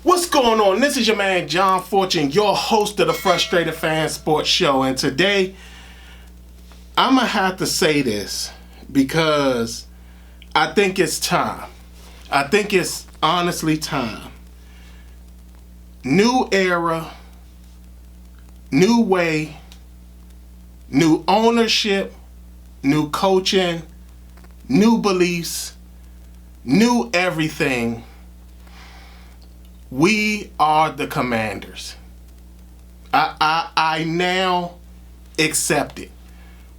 What's going on? This is your man John Fortune, your host of the Frustrated Fan Sports Show, and today I'm gonna have to say this because I think it's time. I think it's honestly time. New era, new way, new ownership, new coaching, new beliefs, new everything. We are the Commanders. I now accept it.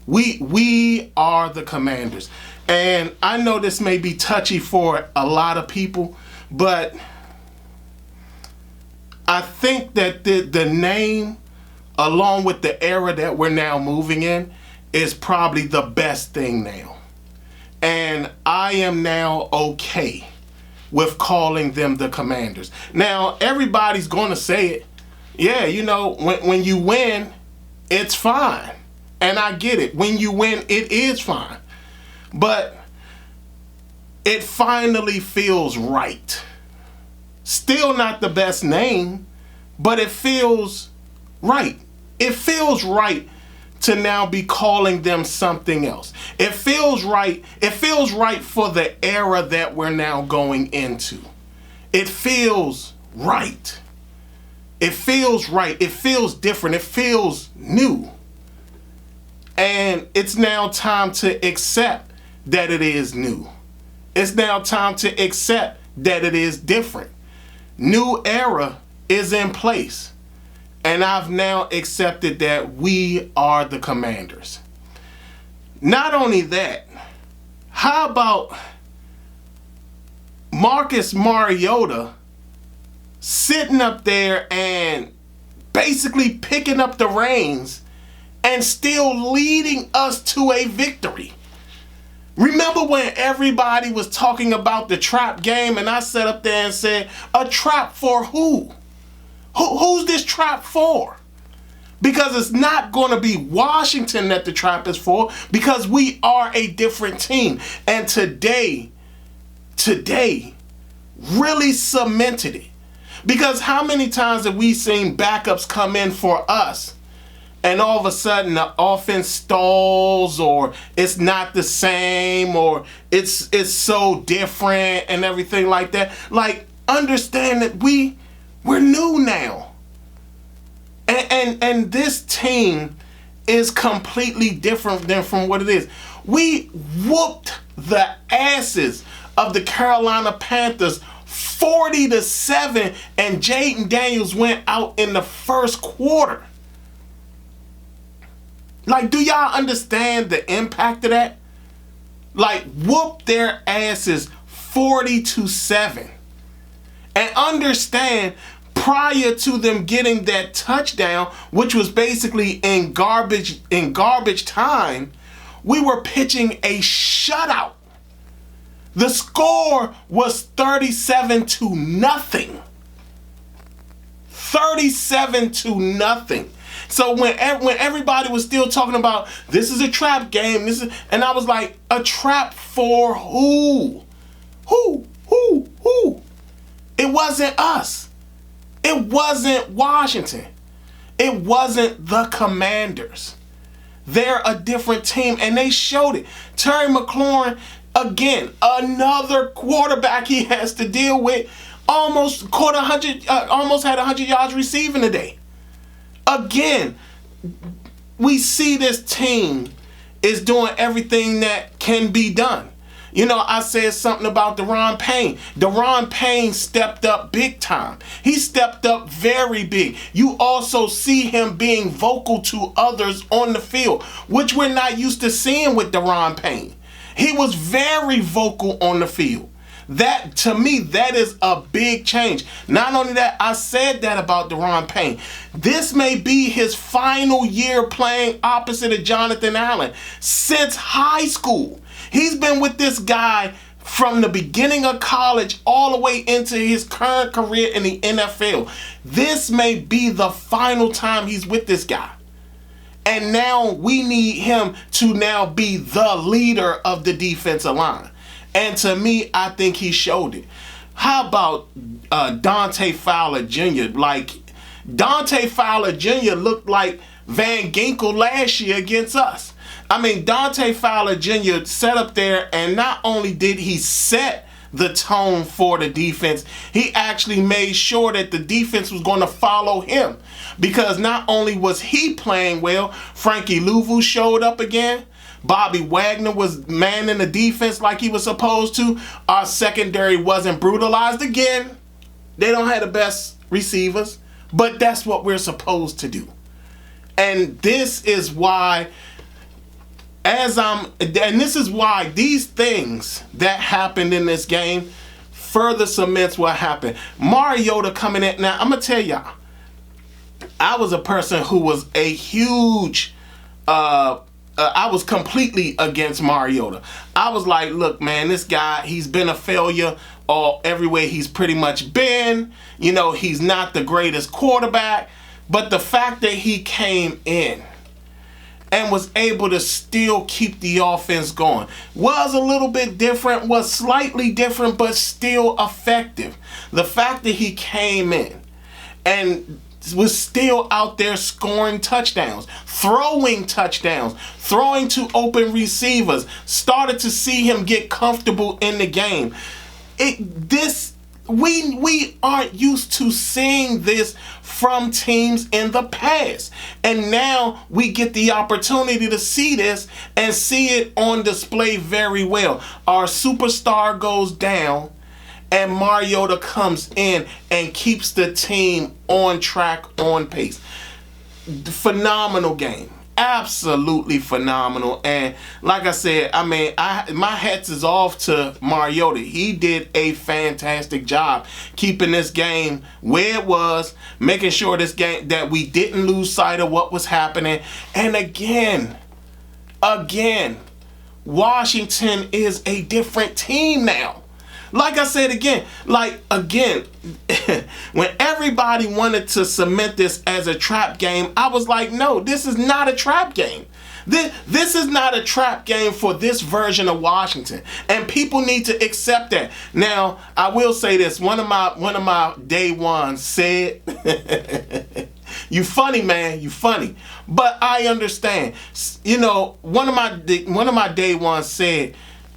We are the Commanders. And I know this may be touchy for a lot of people, but I think that the name, along with the era that we're now moving in, is probably the best thing now. And I am now okay with calling them the Commanders. Now, everybody's going to say it. Yeah, you know, when you win, it's fine. And I get it. When you win, it is fine. But it finally feels right. Still not the best name, but it feels right. It feels right to now be calling them something else. It feels right. It feels right for the era that we're now going into. It feels right. It feels right. It feels different. It feels new. And it's now time to accept that it is new. It's now time to accept that it is different. New era is in place. And I've now accepted that we are the Commanders. Not only that, how about Marcus Mariota sitting up there and basically picking up the reins and still leading us to a victory? Remember when everybody was talking about the trap game and I sat up there and said, a trap for who? Who's this trap for? Because it's not going to be Washington that the trap is for, because we are a different team. And today really cemented it. Because how many times have we seen backups come in for us and all of a sudden the offense stalls, or it's not the same, or it's so different and everything like that? Like, understand that we're new now. And this team is completely different than from what it is. We whooped the asses of the Carolina Panthers 40-7, and Jaden Daniels went out in the first quarter. Like, do y'all understand the impact of that? Like, whoop their asses 40-7. And understand, prior to them getting that touchdown, which was basically in garbage time, we were pitching a shutout. The score was 37-0. 37-0. So when everybody was still talking about this is a trap game, and I was like, a trap for who? Who? It wasn't us. It wasn't Washington. It wasn't the Commanders. They're a different team, and they showed it. Terry McLaurin, again, another quarterback he has to deal with, almost had 100 yards receiving today. Again, we see this team is doing everything that can be done. You know, I said something about Deron Payne. Deron Payne stepped up big time. He stepped up very big. You also see him being vocal to others on the field, which we're not used to seeing with Deron Payne. He was very vocal on the field. That, to me, that is a big change. Not only that, I said that about Daron Payne. This may be his final year playing opposite of Jonathan Allen since high school. He's been with this guy from the beginning of college all the way into his current career in the NFL. This may be the final time he's with this guy. And now we need him to now be the leader of the defensive line. And to me, I think he showed it. How about Dante Fowler Jr.? Like, Dante Fowler Jr. looked like Van Ginkel last year against us. I mean, Dante Fowler Jr. sat up there, and not only did he set the tone for the defense, he actually made sure that the defense was going to follow him. Because not only was he playing well, Frankie Louvu showed up again. Bobby Wagner was manning the defense like he was supposed to. Our secondary wasn't brutalized again. They don't have the best receivers, but that's what we're supposed to do. And this is why, this is why these things that happened in this game further cements what happened. Mariota coming in. Now, I'm going to tell y'all, I was a person who was a huge, I was completely against Mariota. I was like, look, man, this guy, he's been a failure everywhere he's pretty much been. You know, he's not the greatest quarterback. But the fact that he came in and was able to still keep the offense going was a little bit different, was slightly different, but still effective. The fact that he came in and was still out there scoring touchdowns, throwing to open receivers, started to see him get comfortable in the game. We aren't used to seeing this from teams in the past. And now we get the opportunity to see this and see it on display very well. Our superstar goes down, and Mariota comes in and keeps the team on track, on pace. Phenomenal game. Absolutely phenomenal. And like I said, I mean, my hats is off to Mariota. He did a fantastic job keeping this game where it was, making sure this game that we didn't lose sight of what was happening. And again, Washington is a different team now. Like I said again, when everybody wanted to cement this as a trap game, I was like, no, this is not a trap game. This is not a trap game for this version of Washington, and people need to accept that. Now, I will say this: one of my day ones said, "You funny, man, you funny," but I understand. You know, one of my day ones said,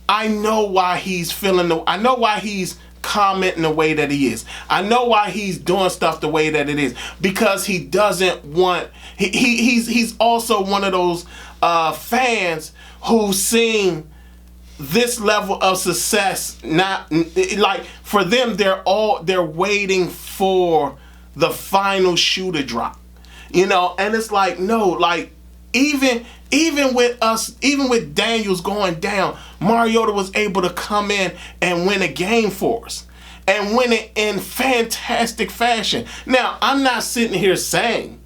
I know why he's I know why he's commenting the way that he is. I know why he's doing stuff the way that it is. Because he doesn't want, he's also one of those fans who's seen this level of success. Not like for them, they're waiting for the final shoe to drop. You know, and it's like, no, like even with Daniels going down, Mariota was able to come in and win a game for us. And win it in fantastic fashion. Now, I'm not sitting here saying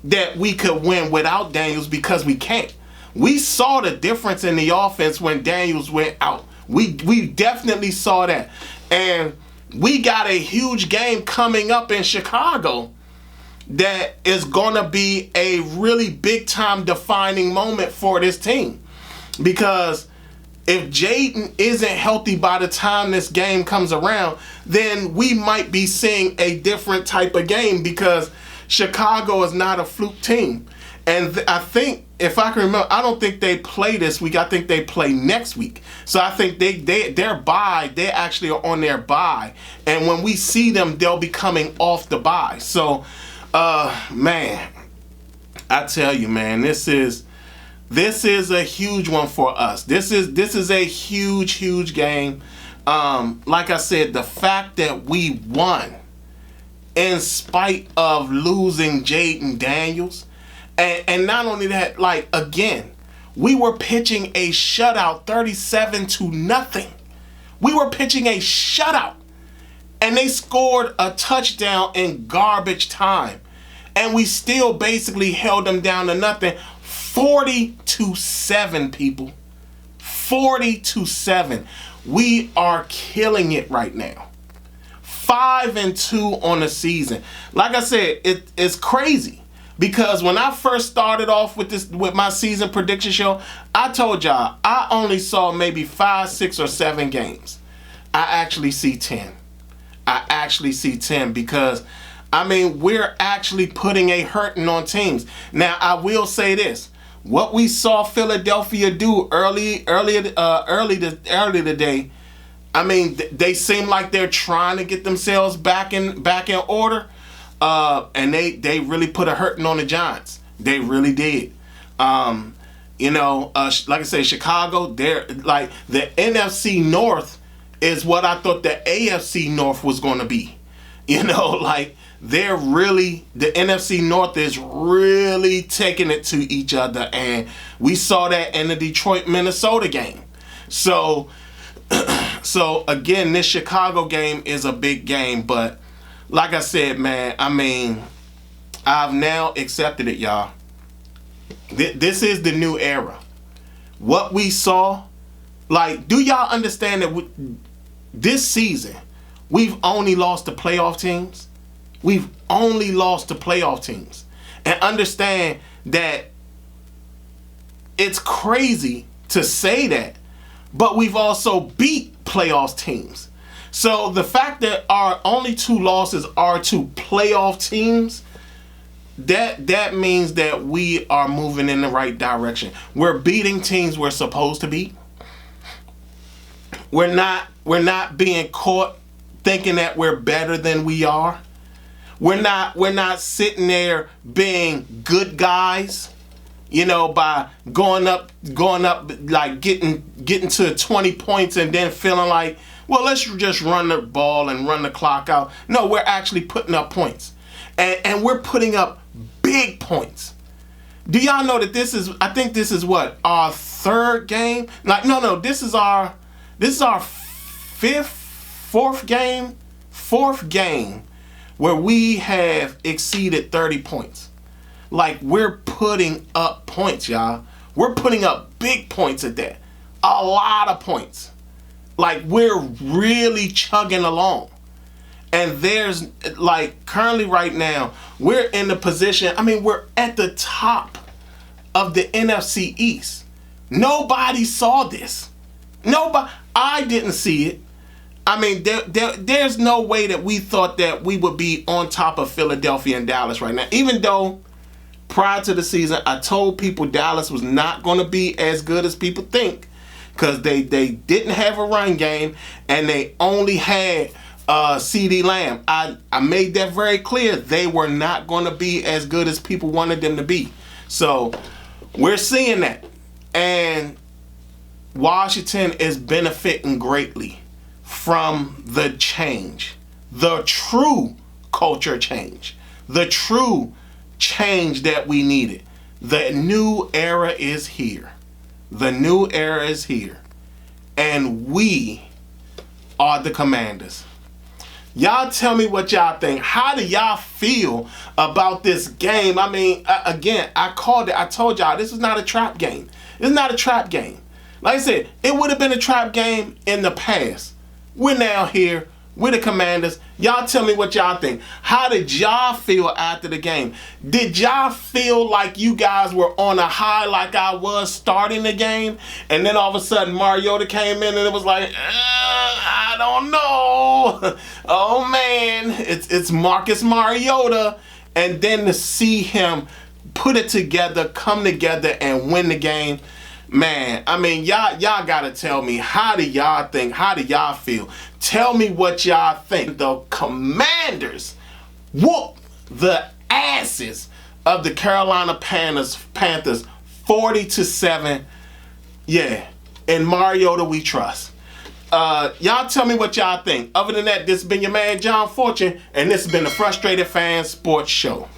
that we could win without Daniels, because we can't. We saw the difference in the offense when Daniels went out. We definitely saw that. And we got a huge game coming up in Chicago that is going to be a really big time defining moment for this team. Because if Jaden isn't healthy by the time this game comes around, then we might be seeing a different type of game, because Chicago is not a fluke team. And I think, if I can remember, I don't think they play this week. I think they play next week. So I think they actually are on their bye. And when we see them, they'll be coming off the bye. So, man, I tell you, man, this is a huge one for us. This is a huge game. Like I said, the fact that we won in spite of losing Jaden Daniels, and not only that, like, again, we were pitching a shutout 37-0. We were pitching a shutout. And they scored a touchdown in garbage time. And we still basically held them down to nothing. 40-7, people. 40-7. We are killing it right now. 5-2 on the season. Like I said, it's crazy. Because when I first started off with my season prediction show, I told y'all I only saw maybe 5, 6, or 7 games. I actually see 10. I actually see 10 because, I mean, we're actually putting a hurting on teams. Now, I will say this. What we saw Philadelphia do early today, I mean, they seem like they're trying to get themselves back in order. And they really put a hurting on the Giants. They really did. Like I say, Chicago, they're like the NFC North is what I thought the AFC North was going to be. Like they're really, the NFC North is really taking it to each other. And we saw that in the Detroit-Minnesota game. So again, this Chicago game is a big game. But like I said, man, I mean, I've now accepted it, y'all. This is the new era. What we saw, like, do y'all understand that this season, we've only lost to playoff teams? We've only lost to playoff teams. And understand that it's crazy to say that, but we've also beat playoff teams. So the fact that our only 2 losses are to playoff teams, that means that we are moving in the right direction. We're beating teams we're supposed to beat. We're not being caught thinking that we're better than we are. We're not sitting there being good guys, by going up like getting to 20 points and then feeling like, well, let's just run the ball and run the clock out. No, we're actually putting up points. And we're putting up big points. Do y'all know that I think this is what, our 3rd game? Like, no, this is our 4th game where we have exceeded 30 points. Like, we're putting up points, y'all. We're putting up big points at that. A lot of points. Like, we're really chugging along. And there's, like, currently right now, we're in the position, I mean, we're at the top of the NFC East. Nobody saw this. I didn't see it. I mean, there's no way that we thought that we would be on top of Philadelphia and Dallas right now. Even though prior to the season, I told people Dallas was not going to be as good as people think. Because they didn't have a run game and they only had CD Lamb. I made that very clear. They were not going to be as good as people wanted them to be. So we're seeing that. And Washington is benefiting greatly from the change. The true culture change. The true change that we needed. The new era is here. The new era is here. And we are the Commanders. Y'all tell me what y'all think. How do y'all feel about this game? I mean, again, I called it. I told y'all this is not a trap game. It's not a trap game. Like I said, it would have been a trap game in the past. We're now here. We're the Commanders. Y'all tell me what y'all think. How did y'all feel after the game? Did y'all feel like you guys were on a high like I was starting the game? And then all of a sudden Mariota came in and it was like, I don't know. Oh man, it's Marcus Mariota. And then to see him put it together, come together and win the game. Man, I mean, y'all gotta tell me, how do y'all think? How do y'all feel? Tell me what y'all think. The Commanders whoop the asses of the Carolina Panthers 40-7. Yeah, in Mariota we trust. Y'all tell me what y'all think. Other than that, this has been your man John Fortune, and this has been the Frustrated Fan Sports Show.